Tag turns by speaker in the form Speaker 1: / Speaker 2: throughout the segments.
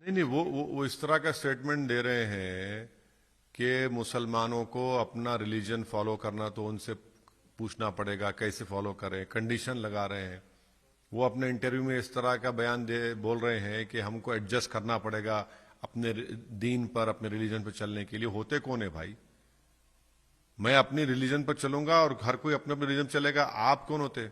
Speaker 1: नहीं, वो इस तरह का स्टेटमेंट दे रहे हैं कि मुसलमानों को अपना रिलीजन फॉलो करना तो उनसे पूछना पड़ेगा, कैसे फॉलो करें, कंडीशन लगा रहे हैं। वो अपने इंटरव्यू में इस तरह का बयान बोल रहे हैं कि हमको एडजस्ट करना पड़ेगा अपने दीन पर, अपने रिलीजन पर चलने के लिए। होते कौन है भाई? मैं अपनी रिलीजन पर चलूंगा और हर कोई अपने अपने रिलीजन चलेगा। आप कौन होते?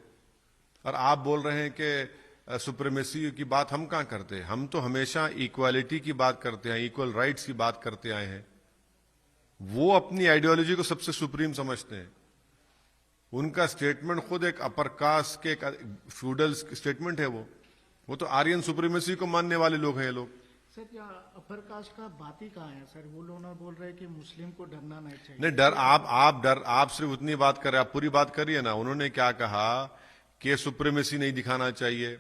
Speaker 1: और आप बोल रहे हैं कि सुप्रीमेसी की बात हम कहां करते हैं? हम तो हमेशा इक्वालिटी की बात करते हैं, इक्वल राइट्स की बात करते आए हैं। वो अपनी आइडियोलॉजी को सबसे सुप्रीम समझते हैं। उनका स्टेटमेंट खुद एक अपर कास्ट के फ्यूडल स्टेटमेंट है। वो तो आर्यन सुप्रीमेसी को मानने वाले लोग हैं ये लोग।
Speaker 2: सर, या अपर कास्ट का बात ही कहाँ है सर? वो लोग बोल रहे हैं कि मुस्लिम को डरना नहीं चाहिए।
Speaker 1: नहीं, आप सिर्फ उतनी बात कर रहे हैं, आप पूरी बात करिए ना। उन्होंने क्या कहा कि सुप्रीमेसी नहीं दिखाना चाहिए,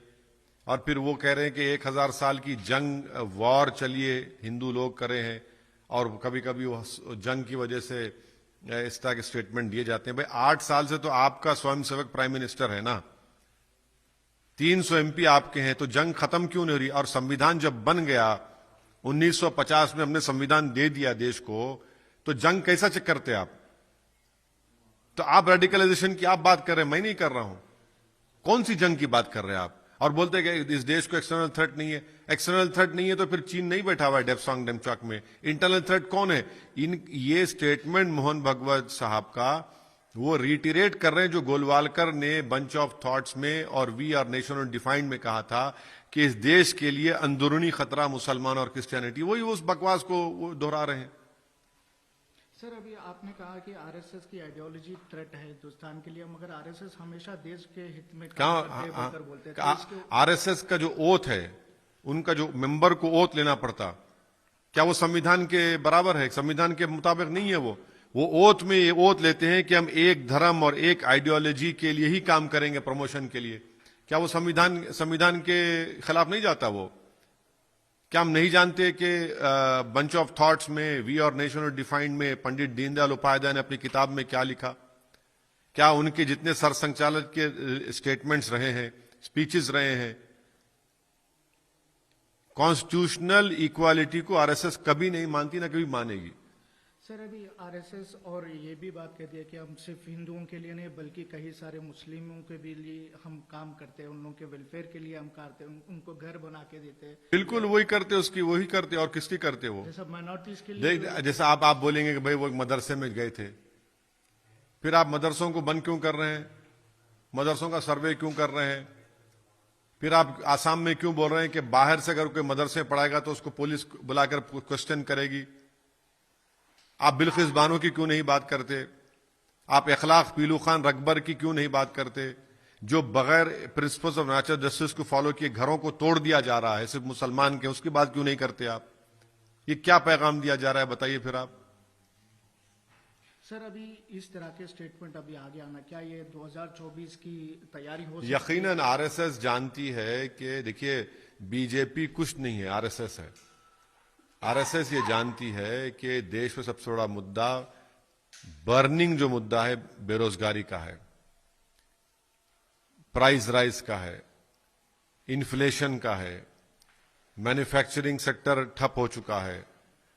Speaker 1: और फिर वो कह रहे हैं कि 1000 साल की जंग, वॉर चलिए हिंदू लोग करे हैं, और कभी कभी वो जंग की वजह से इस तरह के स्टेटमेंट दिए जाते हैं। भाई 8 साल से तो आपका स्वयंसेवक प्राइम मिनिस्टर है ना, 300 एमपी आपके हैं, तो जंग खत्म क्यों नहीं हो रही? और संविधान जब बन गया 1950 में, हमने संविधान दे दिया देश को, तो जंग कैसा चेक करते आप? तो आप रेडिकलाइजेशन की आप बात कर रहे हैं, मैं नहीं कर रहा हूं। कौन सी जंग की बात कर रहे हैं आप? और बोलते हैं कि इस देश को एक्सटर्नल थ्रेट नहीं है। एक्सटर्नल थ्रेट नहीं है तो फिर चीन नहीं बैठा हुआ है डेप्सांग डेमचॉक में। इंटरनल थ्रेट कौन है? ये स्टेटमेंट मोहन भगवत साहब का वो रिटीरेट कर रहे हैं जो गोलवालकर ने बंच ऑफ थॉट्स में और वी आर नेशन डिफाइंड में कहा था कि इस देश के लिए अंदरूनी खतरा मुसलमान और क्रिश्चियनिटी। वही उस बकवास को वो दोहरा रहे हैं।
Speaker 2: सर, अभी आपने कहा कि आरएसएस की आइडियोलॉजी थ्रेट है हिंदुस्तान के लिए, मगर आरएसएस हमेशा देश के हित में काम करते हैं बोलते हैं।
Speaker 1: आरएसएस का जो ओथ है, उनका जो मेंबर को ओथ लेना पड़ता, क्या वो संविधान के बराबर है? संविधान के मुताबिक नहीं है। वो ओथ में ये ओथ लेते हैं कि हम एक धर्म और एक आइडियोलॉजी के लिए ही काम करेंगे, प्रमोशन के लिए। क्या वो संविधान के खिलाफ नहीं जाता? वो क्या हम नहीं जानते कि बंच ऑफ थॉट्स में, वी और नेशन डिफाइंड में पंडित दीनदयाल उपाध्याय ने अपनी किताब में क्या लिखा? क्या उनके जितने सरसंघचालक के स्टेटमेंट्स रहे हैं, स्पीचेस रहे हैं, कॉन्स्टिट्यूशनल इक्वालिटी को आरएसएस कभी नहीं मानती, ना कभी मानेगी।
Speaker 2: सर, अभी आरएसएस और ये भी बात कहती है कि हम सिर्फ हिंदुओं के लिए नहीं बल्कि कई सारे मुस्लिमों के भी लिए हम काम करते हैं, उन लोगों के वेलफेयर के लिए हम करते हैं, उनको घर बना के देते हैं।
Speaker 1: बिल्कुल वही करते, उसकी वही करते। और किसकी करते? वो
Speaker 2: जैसा माइनॉरिटीज के लिए।
Speaker 1: जैसा आप बोलेंगे कि भाई वो मदरसे में गए थे, फिर आप मदरसों को बंद क्यों कर रहे हैं? मदरसों का सर्वे क्यों कर रहे हैं? फिर आप आसाम में क्यों बोल रहे हैं कि बाहर से अगर कोई मदरसे पढ़ाएगा तो उसको पुलिस बुलाकर क्वेश्चन करेगी? आप बिल्किस बानो की क्यों नहीं बात करते? आप इखलाक पीलू खान रकबर की क्यों नहीं बात करते? जो बगैर प्रिंसिपल्स ऑफ नेचुरल जस्टिस को फॉलो किए घरों को तोड़ दिया जा रहा है सिर्फ मुसलमान के, उसकी बात क्यों नहीं करते आप? ये क्या पैगाम दिया जा रहा है, बताइए फिर आप।
Speaker 2: सर, अभी इस तरह के स्टेटमेंट अभी आगे आना, क्या ये 2024 की तैयारी हो सकती है?
Speaker 1: यकीनन आरएसएस जानती है कि देखिए, बीजेपी कुछ नहीं है, आरएसएस है। आरएसएस ये जानती है कि देश में सबसे बड़ा मुद्दा, बर्निंग जो मुद्दा है, बेरोजगारी का है, प्राइस राइज का है, इन्फ्लेशन का है, मैन्युफैक्चरिंग सेक्टर ठप हो चुका है,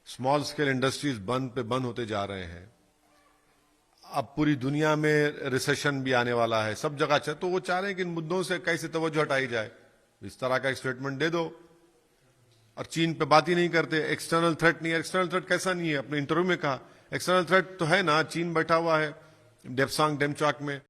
Speaker 1: स्मॉल स्केल इंडस्ट्रीज बंद पे बंद होते जा रहे हैं, अब पूरी दुनिया में रिसेशन भी आने वाला है, सब जगह तो वो चाह रहे हैं कि इन मुद्दों से कैसे तवज्जो हटाई जाए। इस तरह का एक स्टेटमेंट दे दो। और चीन पे बात ही नहीं करते। एक्सटर्नल थ्रेट नहीं है। एक्सटर्नल थ्रेट कैसा नहीं है? अपने इंटरव्यू में कहा एक्सटर्नल थ्रेट तो है ना, चीन बैठा हुआ है डेप्सांग डेमचॉक में।